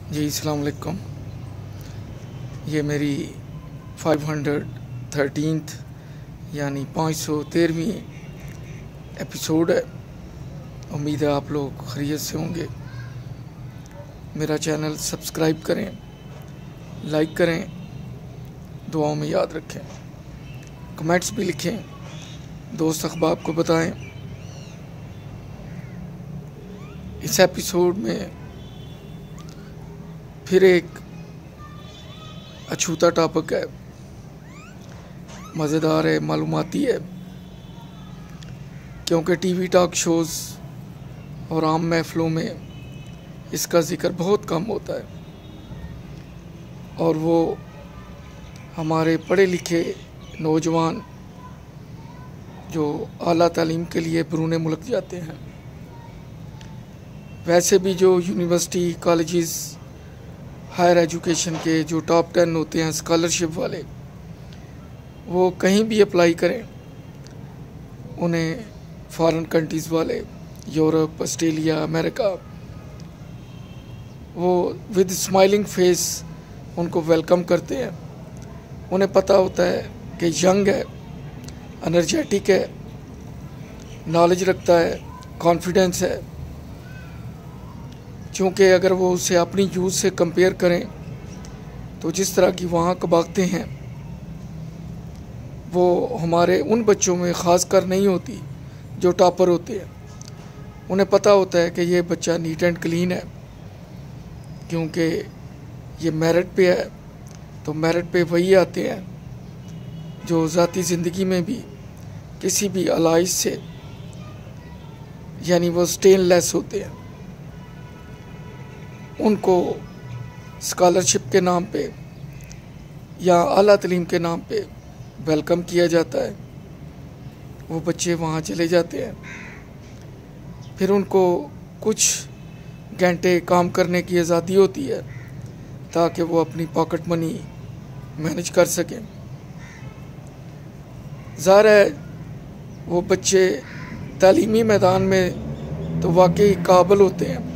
जी अस्सलाम वालेकुम। ये मेरी 513th यानी 513वीं एपिसोड है। उम्मीद है आप लोग खैरियत से होंगे। मेरा चैनल सब्सक्राइब करें, लाइक करें, दुआओं में याद रखें, कमेंट्स भी लिखें, दोस्त अहबाब को बताएं। इस एपिसोड में फिर एक अछूता टॉपिक है, मज़ेदार है, मालूमाती है, क्योंकि टीवी टॉक शोज़ और आम महफ़िलों में इसका ज़िक्र बहुत कम होता है और वो हमारे पढ़े लिखे नौजवान जो आला तालीम के लिए बैरून मुल्क जाते हैं, वैसे भी जो यूनिवर्सिटी कॉलेजेस हायर एजुकेशन के जो टॉप 10 होते हैं स्कॉलरशिप वाले, वो कहीं भी अप्लाई करें, उन्हें फॉरेन कंट्रीज़ वाले, यूरोप, ऑस्ट्रेलिया, अमेरिका, वो विद स्माइलिंग फेस उनको वेलकम करते हैं। उन्हें पता होता है कि यंग है, एनर्जेटिक है, नॉलेज रखता है, कॉन्फिडेंस है। क्योंकि अगर वो उसे अपनी यूथ से कंपेयर करें तो जिस तरह की वहाँ कबागतें हैं वो हमारे उन बच्चों में ख़ास कर नहीं होती जो टॉपर होते हैं। उन्हें पता होता है कि ये बच्चा नीट एंड क्लीन है, क्योंकि ये मेरिट पे है। तो मेरिट पे वही आते हैं जो ज़ाती ज़िंदगी में भी किसी भी अलाइज से यानी वो स्टेनलेस होते हैं। उनको स्कॉलरशिप के नाम पे या आला तालीम के नाम पे वेलकम किया जाता है। वो बच्चे वहाँ चले जाते हैं, फिर उनको कुछ घंटे काम करने की आज़ादी होती है ताकि वो अपनी पॉकेट मनी मैनेज कर सकें। ज़ाहिर है वो बच्चे तालीमी मैदान में तो वाकई काबिल होते हैं,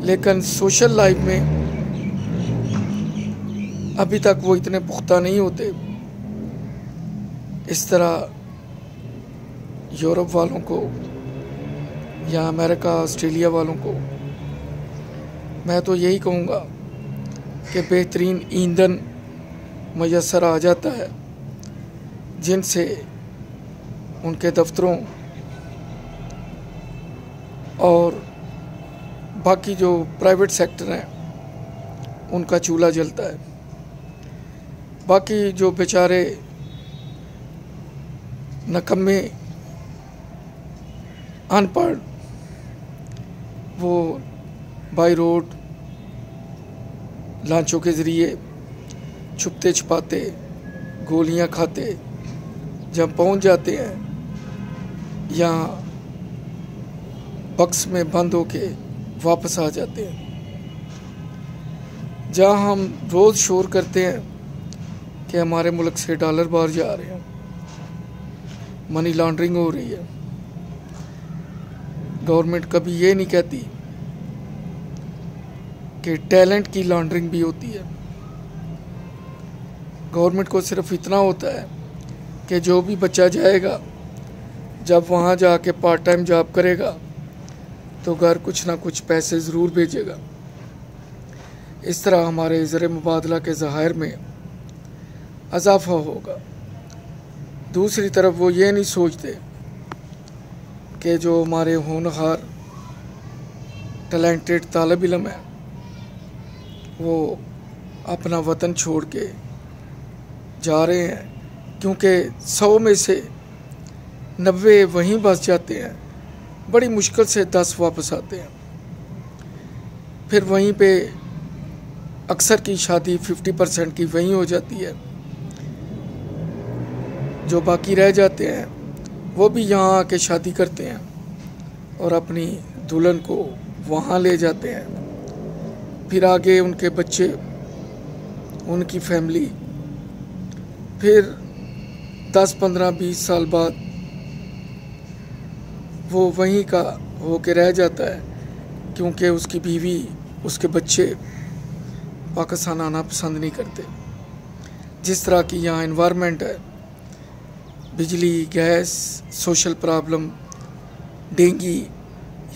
लेकिन सोशल लाइफ में अभी तक वो इतने पुख्ता नहीं होते। इस तरह यूरोप वालों को या अमेरिका, ऑस्ट्रेलिया वालों को मैं तो यही कहूँगा कि बेहतरीन ईंधन मैसर आ जाता है, जिनसे उनके दफ्तरों और बाकी जो प्राइवेट सेक्टर हैं उनका चूल्हा जलता है। बाकी जो बेचारे नकम्मे अनपढ़, वो बाई रोड लांचों के ज़रिए छुपते छुपाते गोलियां खाते जब पहुंच जाते हैं या बक्स में बंद होके वापस आ जाते हैं। जहाँ हम रोज़ शोर करते हैं कि हमारे मुल्क से डॉलर बाहर जा रहे हैं, मनी लॉन्ड्रिंग हो रही है, गवर्नमेंट कभी ये नहीं कहती कि टैलेंट की लॉन्ड्रिंग भी होती है। गवर्नमेंट को सिर्फ इतना होता है कि जो भी बच्चा जाएगा, जब वहाँ जाके पार्ट टाइम जॉब करेगा तो घर कुछ ना कुछ पैसे ज़रूर भेजेगा। इस तरह हमारे ज़र मुबादला के ज़खायर में इजाफ़ा होगा। दूसरी तरफ वो ये नहीं सोचते कि जो हमारे होनहार टैलेंटेड तालिब इल्म है वो अपना वतन छोड़ के जा रहे हैं, क्योंकि 100 में से 90 वहीं बस जाते हैं, बड़ी मुश्किल से 10 वापस आते हैं। फिर वहीं पे अक्सर की शादी 50% की वहीं हो जाती है। जो बाकी रह जाते हैं वो भी यहाँ आके शादी करते हैं और अपनी दुल्हन को वहाँ ले जाते हैं। फिर आगे उनके बच्चे, उनकी फैमिली, फिर 10, 15, 20 साल बाद वो वहीं का होके रह जाता है, क्योंकि उसकी बीवी उसके बच्चे पाकिस्तान आना पसंद नहीं करते। जिस तरह की यहाँ एनवायरनमेंट है, बिजली, गैस, सोशल प्रॉब्लम, डेंगू,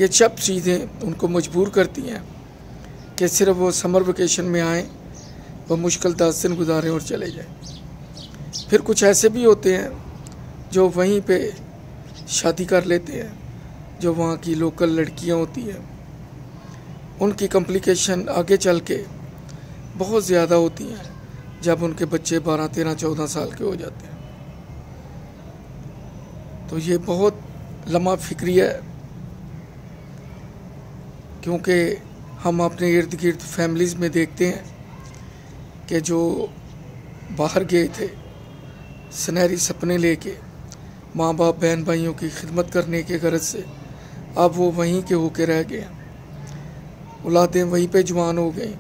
ये सब चीज़ें उनको मजबूर करती हैं कि सिर्फ वो समर वेकेशन में आएँ, वो मुश्किल 10 दिन गुजारें और चले जाएं। फिर कुछ ऐसे भी होते हैं जो वहीं पे शादी कर लेते हैं, जो वहाँ की लोकल लड़कियाँ होती हैं। उनकी कॉम्प्लिकेशन आगे चल के बहुत ज़्यादा होती हैं जब उनके बच्चे 12, 13, 14 साल के हो जाते हैं। तो ये बहुत लम्हा फिक्री है, क्योंकि हम अपने इर्द गिर्द फैमिलीज़ में देखते हैं कि जो बाहर गए थे सुनहरी सपने लेके, माँ बाप बहन भाइयों की खिदमत करने के गरज से, अब वो वहीं के होके रह गए हैं। औलादें वहीं पे जवान हो गई,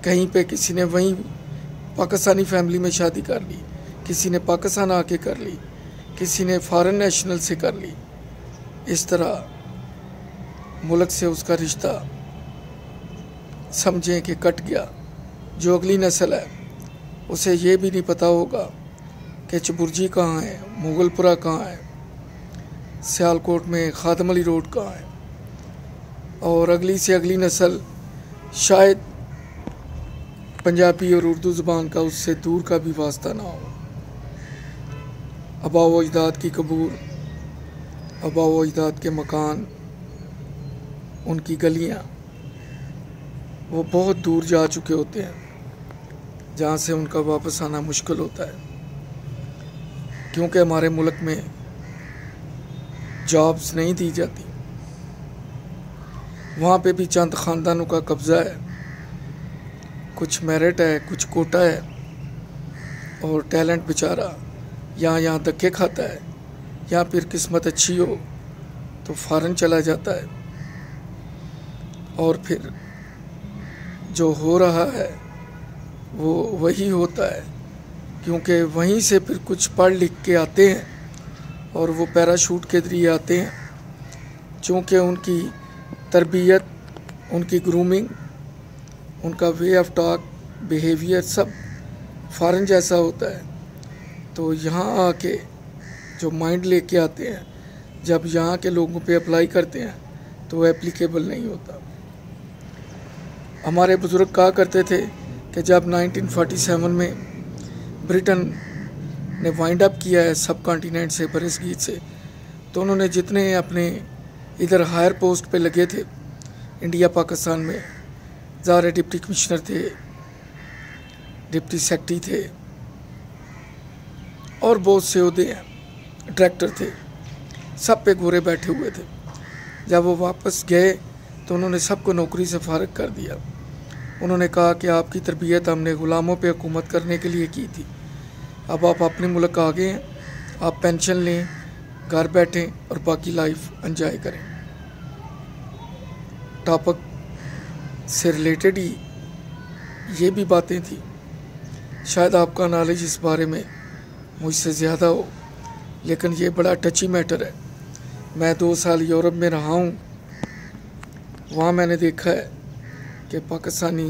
कहीं पे किसी ने वहीं पाकिस्तानी फैमिली में शादी कर ली, किसी ने पाकिस्तान आके कर ली, किसी ने फॉरेन नेशनल से कर ली। इस तरह मुल्क से उसका रिश्ता समझें कि कट गया। जो अगली नस्ल है उसे ये भी नहीं पता होगा कि चबुर्जी कहाँ है, मुगलपुरा कहाँ है, सियालकोट में खादम अली रोड कहाँ है। और अगली से अगली नस्ल शायद पंजाबी और उर्दू ज़बान का उससे दूर का भी वास्ता ना हो। आबा अजदाद की कबूर, आबा अजदाद के मकान, उनकी गलियाँ, वो बहुत दूर जा चुके होते हैं, जहाँ से उनका वापस आना मुश्किल होता है। क्योंकि हमारे मुल्क में जॉब्स नहीं दी जाती, वहाँ पे भी चंद ख़ानदानों का कब्ज़ा है, कुछ मेरिट है, कुछ कोटा है, और टैलेंट बेचारा यहाँ धक्के खाता है, या फिर किस्मत अच्छी हो तो फ़ॉरेन चला जाता है। और फिर जो हो रहा है वो वही होता है, क्योंकि वहीं से फिर कुछ पढ़ लिख के आते हैं और वो पैराशूट के ज़रिए आते हैं। चूँकि उनकी तरबियत, उनकी ग्रूमिंग, उनका वे ऑफ टॉक, बिहेवियर सब फ़ॉरेन जैसा होता है, तो यहाँ आके जो माइंड लेके आते हैं, जब यहाँ के लोगों पे अप्लाई करते हैं तो एप्लीकेबल नहीं होता। हमारे बुज़ुर्ग कहा करते थे कि जब 1947 में ब्रिटेन ने वाइंड अप किया है सब कॉन्टिनेंट से, बरसगीत से, तो उन्होंने जितने अपने इधर हायर पोस्ट पे लगे थे इंडिया पाकिस्तान में, ज़ाहिर डिप्टी कमिश्नर थे, डिप्टी सेक्रेटरी थे, और बहुत से ओहदे डायरेक्टर थे, सब पे गोरे बैठे हुए थे। जब वो वापस गए तो उन्होंने सबको नौकरी से फारिग कर दिया। उन्होंने कहा कि आपकी तरबियत हमने ग़ुलामों पे हुकूमत करने के लिए की थी, अब आप अपने मुल्क आ गए हैं, आप पेंशन लें, घर बैठें और बाकी लाइफ एंजॉय करें। टॉपिक से रिलेटेड ही ये भी बातें थी। शायद आपका नॉलेज इस बारे में मुझसे ज़्यादा हो, लेकिन ये बड़ा टची मैटर है। मैं 2 साल यूरोप में रहा हूँ, वहाँ मैंने देखा है कि पाकिस्तानी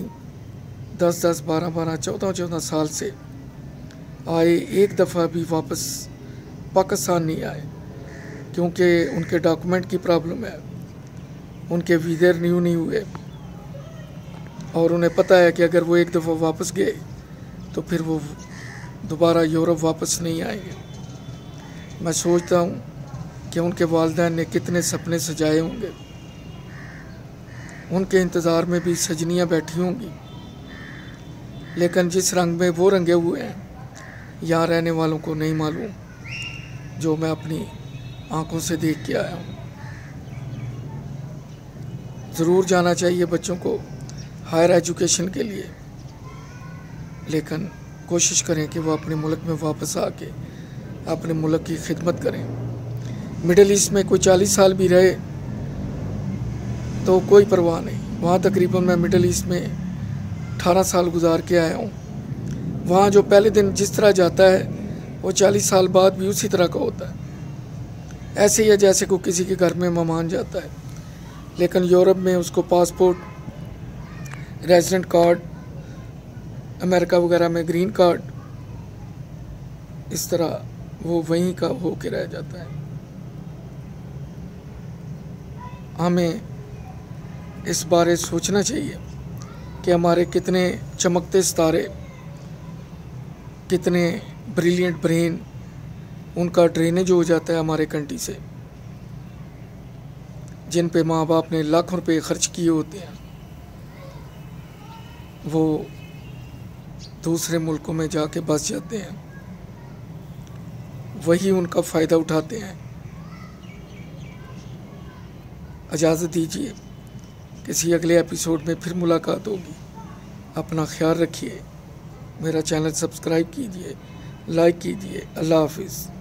10-10, 12-12, 14-14 साल से आए, एक दफ़ा भी वापस पाकिस्तान नहीं आए, क्योंकि उनके डॉक्यूमेंट की प्रॉब्लम है, उनके वीज़े रिन्यू नहीं हुए, और उन्हें पता है कि अगर वो एक दफ़ा वापस गए तो फिर वो दोबारा यूरोप वापस नहीं आएंगे। मैं सोचता हूँ कि उनके वालिदैन ने कितने सपने सजाए होंगे, उनके इंतज़ार में भी सजनियाँ बैठी होंगी, लेकिन जिस रंग में वो रंगे हुए हैं यहाँ रहने वालों को नहीं मालूम, जो मैं अपनी आंखों से देख के आया हूँ। ज़रूर जाना चाहिए बच्चों को हायर एजुकेशन के लिए, लेकिन कोशिश करें कि वो अपने मुल्क में वापस आके अपने मुल्क की खिदमत करें। मिडिल ईस्ट में कोई 40 साल भी रहे तो कोई परवाह नहीं। वहाँ तकरीबन मैं मिडिल ईस्ट में 18 साल गुजार के आया हूँ। वहाँ जो पहले दिन जिस तरह जाता है वो 40 साल बाद भी उसी तरह का होता है। ऐसे ही है जैसे कोई किसी के घर में मेहमान जाता है। लेकिन यूरोप में उसको पासपोर्ट, रेजिडेंट कार्ड, अमेरिका वगैरह में ग्रीन कार्ड, इस तरह वो वहीं का हो के रह जाता है। हमें इस बारे सोचना चाहिए कि हमारे कितने चमकते सितारे, कितने ब्रिलियंट ब्रेन, उनका ड्रेनेज हो जाता है हमारे कंट्री से, जिन पे माँ बाप ने लाखों रुपए खर्च किए होते हैं। वो दूसरे मुल्कों में जाके बस जाते हैं, वही उनका फ़ायदा उठाते हैं। इजाज़त दीजिए, किसी अगले एपिसोड में फिर मुलाकात होगी। अपना ख्याल रखिए, मेरा चैनल सब्सक्राइब कीजिए, लाइक कीजिए। अल्लाह हाफिज़।